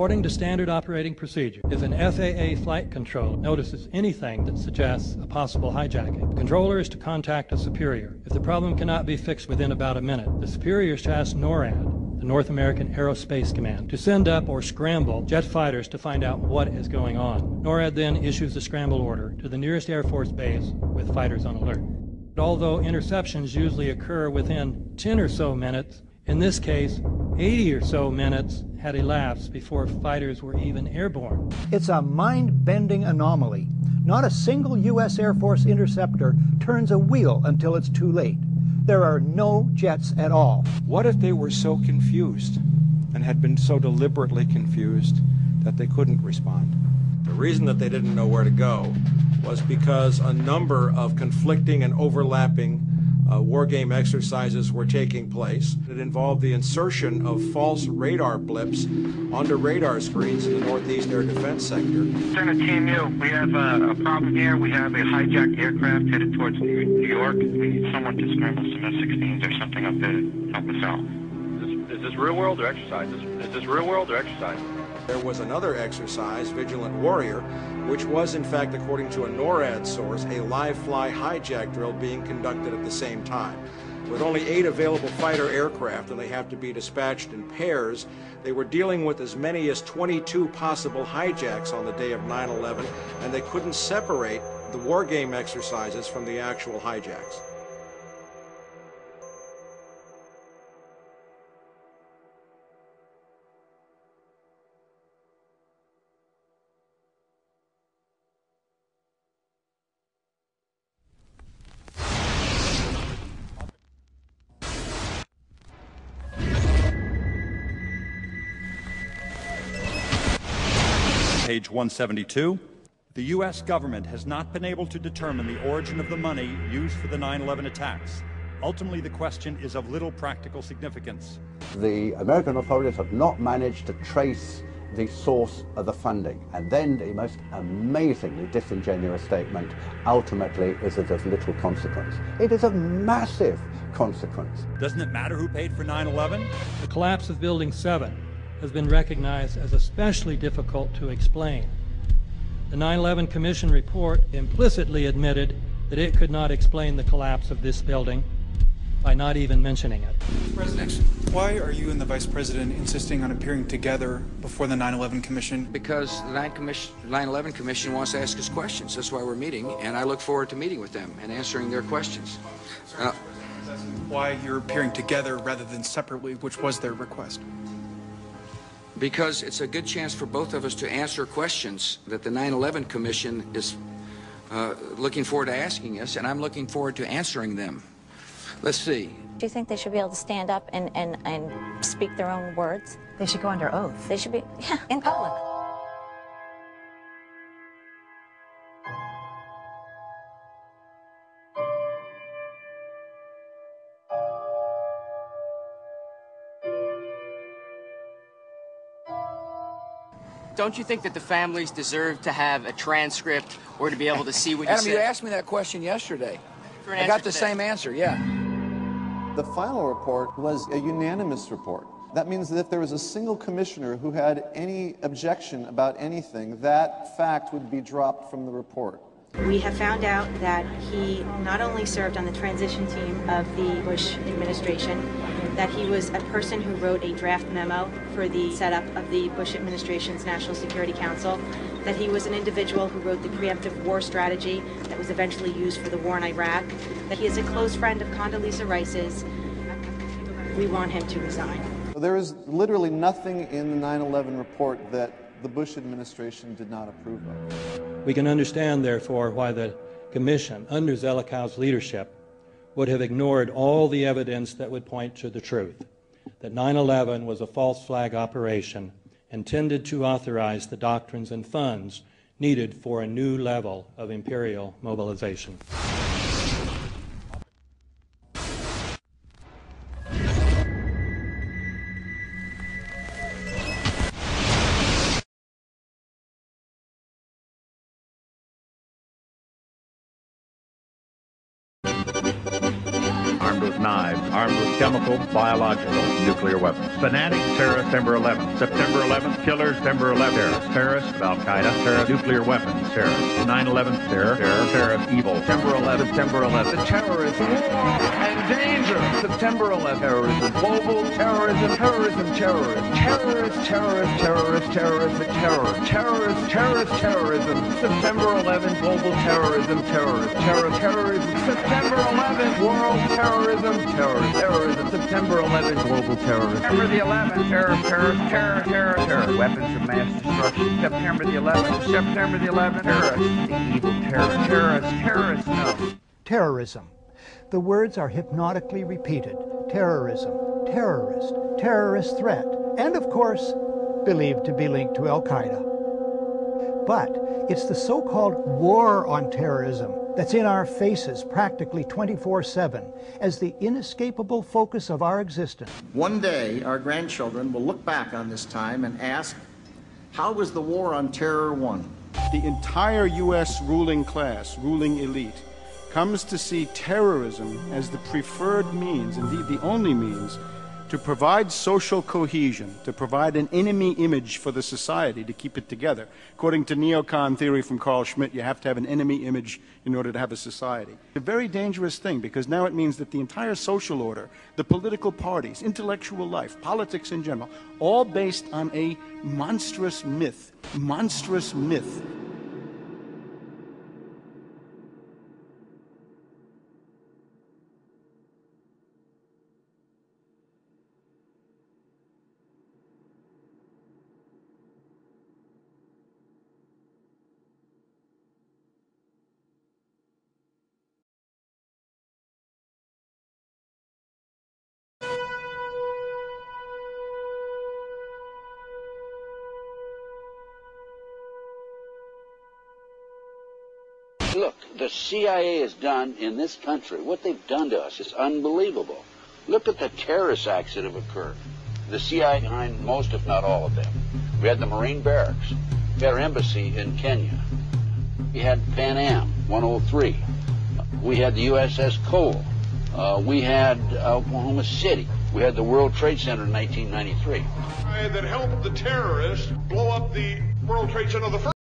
According to standard operating procedure, if an FAA flight controller notices anything that suggests a possible hijacking, the controller is to contact a superior. If the problem cannot be fixed within about a minute, the superior is to ask NORAD, the North American Aerospace Command, to send up or scramble jet fighters to find out what is going on. NORAD then issues a scramble order to the nearest Air Force base with fighters on alert. Although interceptions usually occur within 10 or so minutes, in this case, 80 or so minutes had elapsed before fighters were even airborne. It's a mind-bending anomaly. Not a single U.S. Air Force interceptor turns a wheel until it's too late. There are no jets at all. What if they were so confused and had been so deliberately confused that they couldn't respond? The reason that they didn't know where to go was because a number of conflicting and overlapping war game exercises were taking place. It involved the insertion of false radar blips onto radar screens in the Northeast Air Defense Sector. Lieutenant Team U, we have a problem here. We have a hijacked aircraft headed towards New York. We need someone to scramble some F-16s or something up there to help us out. Is this real world or exercise? Is this real world or exercise? There was another exercise, Vigilant Warrior, which was in fact, according to a NORAD source, a live fly hijack drill being conducted at the same time. With only 8 available fighter aircraft, and they have to be dispatched in pairs, they were dealing with as many as 22 possible hijacks on the day of 9/11, and they couldn't separate the war game exercises from the actual hijacks. Page 172. The U.S. government has not been able to determine the origin of the money used for the 9/11 attacks. Ultimately, the question is of little practical significance. The American authorities have not managed to trace the source of the funding. And then the most amazingly disingenuous statement ultimately is it of little consequence. It is of massive consequence. Doesn't it matter who paid for 9/11? The collapse of Building 7 has been recognized as especially difficult to explain. The 9/11 Commission report implicitly admitted that it could not explain the collapse of this building by not even mentioning it. President, why are you and the Vice President insisting on appearing together before the 9/11 Commission? Because the 9/11 Commission wants to ask us questions. That's why we're meeting, and I look forward to meeting with them and answering their questions. Why you're appearing together rather than separately, which was their request? Because it's a good chance for both of us to answer questions that the 9/11 Commission is looking forward to asking us, and I'm looking forward to answering them. Let's see. Do you think they should be able to stand up and speak their own words? They should go under oath. They should be, yeah, in public. Don't you think that the families deserve to have a transcript or to be able to see what you Adam, said? you asked me that question yesterday. I got the same answer, yeah. The final report was a unanimous report. That means that if there was a single commissioner who had any objection about anything, that fact would be dropped from the report. We have found out that he not only served on the transition team of the Bush administration, that he was a person who wrote a draft memo for the setup of the Bush administration's National Security Council, that he was an individual who wrote the preemptive war strategy that was eventually used for the war in Iraq, that he is a close friend of Condoleezza Rice's. We want him to resign. There is literally nothing in the 9/11 report that the Bush administration did not approve of. We can understand, therefore, why the Commission, under Zelikow's leadership, would have ignored all the evidence that would point to the truth, that 9/11 was a false flag operation intended to authorize the doctrines and funds needed for a new level of imperial mobilization. Armed with with knives, armed with chemical, biological, nuclear weapons. Fanatics, terrorists, September 11th. September 11th, killers, September 11th. Terrorists, Al-Qaeda, terrorists, nuclear weapons, terrorists. 9/11 terror, terrorist, evil. September 11th, September 11th. The terrorists, war and danger. September 11th, terrorism, global terrorism, terrorism, terrorism. Terrorists, terrorists, terrorists, terrorists, terror. Terrorists, terrorists, terrorism. September 11th, global terrorism, terrorist, terrorism. September 11th, world terrorism, terrorism. September 11th, global terrorism. September the 11th, terror. Weapons of mass destruction. September the 11th, terrorists, the evil terrorists, no. Terrorism. The words are hypnotically repeated. Terrorism, terrorist, terrorist threat, and of course, believed to be linked to Al-Qaeda. But it's the so-called war on terrorism that's in our faces practically 24/7 as the inescapable focus of our existence. One day, our grandchildren will look back on this time and ask, how was the war on terror won? The entire U.S. ruling class, ruling elite, comes to see terrorism as the preferred means, indeed the only means, to provide social cohesion, to provide an enemy image for the society to keep it together. According to neocon theory from Carl Schmitt, you have to have an enemy image in order to have a society. It's a very dangerous thing because now it means that the entire social order, the political parties, intellectual life, politics in general, all based on a monstrous myth. Monstrous myth. Look, the CIA has done in this country, what they've done to us is unbelievable. Look at the terrorist acts that have occurred. The CIA behind most, if not all of them. We had the Marine Barracks. We had our embassy in Kenya. We had Pan Am 103. We had the USS Cole. We had Oklahoma City. We had the World Trade Center in 1993. That helped the terrorists blow up the World Trade Center the first